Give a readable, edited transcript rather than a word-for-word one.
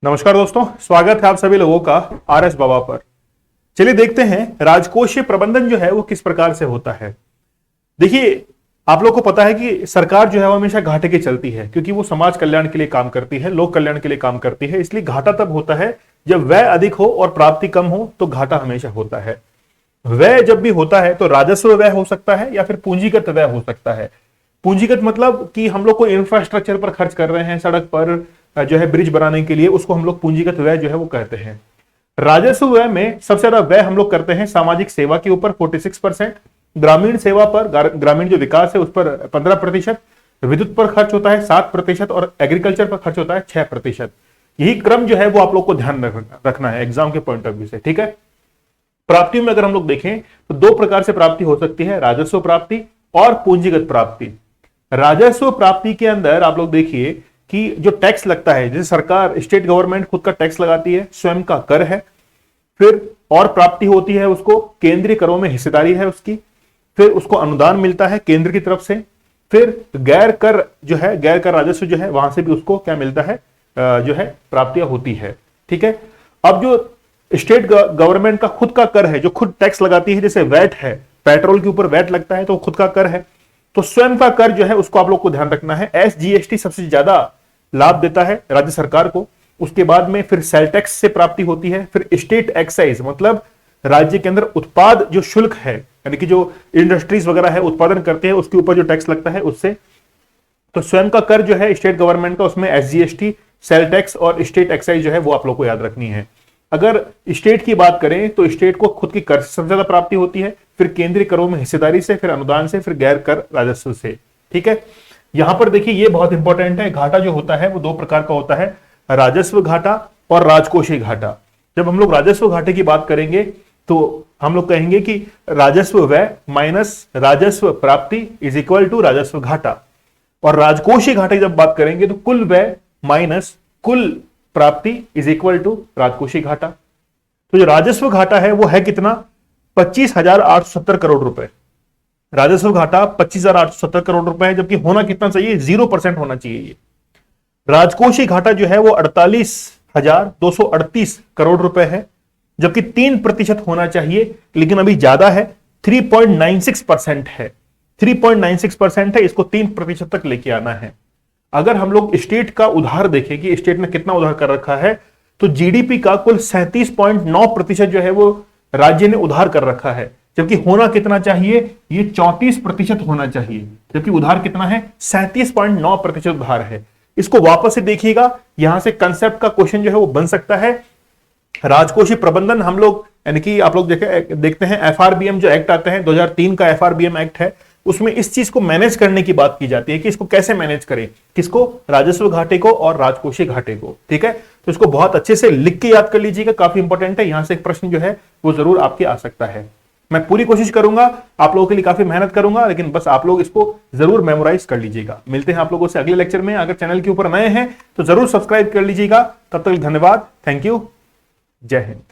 नमस्कार दोस्तों, स्वागत है आप सभी लोगों का आरएस बाबा पर। चलिए देखते हैं राजकोषीय प्रबंधन जो है वो किस प्रकार से होता है। देखिए, आप लोगों को पता है कि सरकार जो है वो हमेशा घाटे की चलती है, क्योंकि वो समाज कल्याण के लिए काम करती है, लोक कल्याण के लिए काम करती है। इसलिए घाटा तब होता है जब व्यय अधिक हो और प्राप्ति कम हो, तो घाटा हमेशा होता है। व्यय जब भी होता है तो राजस्व व्यय हो सकता है या फिर पूंजीगत व्यय हो सकता है। पूंजीगत मतलब कि हम लोग को इंफ्रास्ट्रक्चर पर खर्च कर रहे हैं, सड़क पर जो है ब्रिज बनाने के लिए, उसको हम लोग पूंजीगत व्यय जो है वो कहते हैं। राजस्व व्यय में सबसे ज्यादा व्यय हम लोग करते हैं सामाजिक सेवा के ऊपर 46%, ग्रामीण सेवा पर, ग्रामीण जो विकास है उस पर 15%, विद्युत पर खर्च होता है 7% और एग्रीकल्चर पर खर्च होता है 6%। यही क्रम जो है वो आप लोग को ध्यान रखना है एग्जाम के पॉइंट ऑफ व्यू से, ठीक है। प्राप्ति में अगर हम लोग देखें तो दो प्रकार से प्राप्ति हो सकती है, राजस्व प्राप्ति और पूंजीगत प्राप्ति। राजस्व प्राप्ति के अंदर आप लोग देखिए कि जो टैक्स लगता है, जैसे सरकार, स्टेट गवर्नमेंट खुद का टैक्स लगाती है, स्वयं का कर है। फिर और प्राप्ति होती है उसको, केंद्रीय करों में हिस्सेदारी है उसकी, फिर उसको अनुदान मिलता है केंद्र की तरफ से। फिर गैर कर जो है, गैर कर राजस्व जो है, वहां से भी उसको क्या मिलता है, जो है प्राप्तियां होती है, ठीक है। अब जो स्टेट गवर्नमेंट का खुद का कर है, जो खुद टैक्स लगाती है, जैसे वैट है, पेट्रोल के ऊपर वैट लगता है तो खुद का कर है, तो स्वयं का कर जो है उसको आप लोग को ध्यान रखना है। एसजीएसटी सबसे ज्यादा लाभ देता है राज्य सरकार को। उसके बाद में फिर सेल टैक्स से प्राप्ति होती है। फिर स्टेट एक्साइज मतलब राज्य के अंदर उत्पाद जो शुल्क है, यानी कि जो इंडस्ट्रीज वगैरह है उत्पादन करते हैं, उसके ऊपर जो टैक्स लगता है उससे। तो स्वयं का कर जो है स्टेट गवर्नमेंट का, उसमें एसजीएसटी, सेल टैक्स और स्टेट एक्साइज जो है वो आप लोग को याद रखनी है। अगर स्टेट की बात करें तो स्टेट को खुद की कर से सबसे ज्यादा प्राप्ति होती है, फिर केंद्रीय करों में हिस्सेदारी से, फिर अनुदान से, फिर गैर कर राजस्व से, ठीक है। यहां पर देखिए ये बहुत इंपॉर्टेंट है, घाटा जो होता है वो दो प्रकार का होता है, राजस्व घाटा और राजकोषीय घाटा। जब हम लोग राजस्व घाटे की बात करेंगे तो हम लोग कहेंगे कि राजस्व व्यय माइनस राजस्व प्राप्ति इज इक्वल टू राजस्व घाटा। और राजकोषीय घाटे की जब बात करेंगे तो कुल व्यय माइनस कुल प्राप्ति इज इक्वल टू राजकोषीय घाटा। तो जो राजस्व घाटा है वो है कितना, 25,870 करोड़ रुपए। राजस्व घाटा 25,870 करोड़ रुपए है, जबकि होना कितना चाहिए, 0% होना चाहिए ये। राजकोषीय घाटा जो है वो 48,238 करोड़ रुपए है, जबकि 3% होना चाहिए, लेकिन अभी ज्यादा है, 3.96% है। 3.96% है, इसको 3% तक लेके आना है। अगर हम लोग स्टेट का उधार देखें कि स्टेट ने कितना उधार कर रखा है, तो जीडीपी का कुल 37.9% जो है वो राज्य ने उधार कर रखा है, जबकि होना कितना चाहिए, ये 34% होना चाहिए, जबकि उधार कितना है, 37.9% उधार है। इसको वापस से देखिएगा, यहां से कंसेप्ट का क्वेश्चन जो है वो बन सकता है। राजकोषीय प्रबंधन हम लोग, यानी कि आप लोग देखते हैं एफआरबीएम जो एक्ट आता है, 2003 का एफआरबीएम एक्ट है, उसमें इस चीज को मैनेज करने की बात की जाती है कि इसको कैसे मैनेज करें, किसको, राजस्व घाटे को और राजकोषीय घाटे को, ठीक है। तो इसको बहुत अच्छे से लिख के याद कर लीजिएगा, काफी इंपॉर्टेंट है। यहां से एक प्रश्न जो है वो जरूर आपके आ सकता है। मैं पूरी कोशिश करूंगा, आप लोगों के लिए काफी मेहनत करूंगा, लेकिन बस आप लोग इसको जरूर मेमोराइज कर लीजिएगा। मिलते हैं आप लोगों से अगले लेक्चर में। अगर चैनल के ऊपर नए हैं तो जरूर सब्सक्राइब कर लीजिएगा। तब तक धन्यवाद, थैंक यू, जय हिंद।